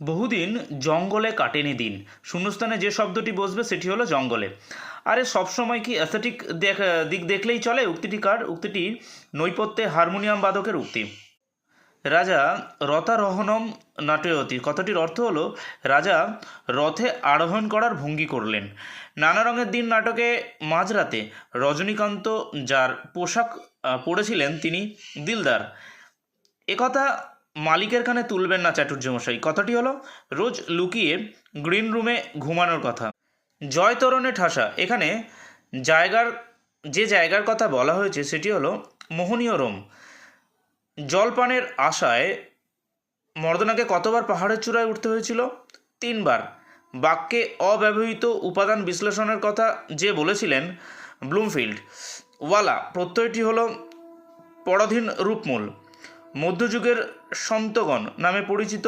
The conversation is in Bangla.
বহুদিন জঙ্গলে কাটেনি দিন। শূন্যস্থানে যে শব্দটি বসবে সেটি হলো জঙ্গলে। আরে সবসময় কি অ্যাস্থেটিক দিক দেখলেই চলে? উক্তিটি কার? উক্তিটি নৈপথ্যে হারমোনিয়াম বাদকের উক্তি। রাজা রথারোহণম নাটয়তি কথাটির অর্থ হলো রাজা রথে আরোহণ করার ভঙ্গি করলেন। নানা রঙের দিন নাটকে মাঝরাতে রজনীকান্ত যার পোশাক পরেছিলেন তিনি দিলদার। একথা মালিকের কানে তুলবেন না চাটুর্যমশাই। কথাটি হলো রোজ লুকিয়ে গ্রিন রুমে ঘুমানোর কথা। জয়তরণে ঠাসা, এখানে জায়গার জায়গার কথা বলা হয়েছে সেটি হলো মোহনীয় রোম। জলপানের আশায় মর্দনাকে কতবার পাহাড়ের চূড়ায় উঠতে হয়েছিল? 3বার। বাক্যে অব্যবহৃত উপাদান বিশ্লেষণের কথা যে বলেছিলেন ব্লুমফিল্ড, ওয়ালা প্রত্যয়টি হলো পরাধীন রূপমূল। মধ্যযুগের সন্তগণ নামে পরিচিত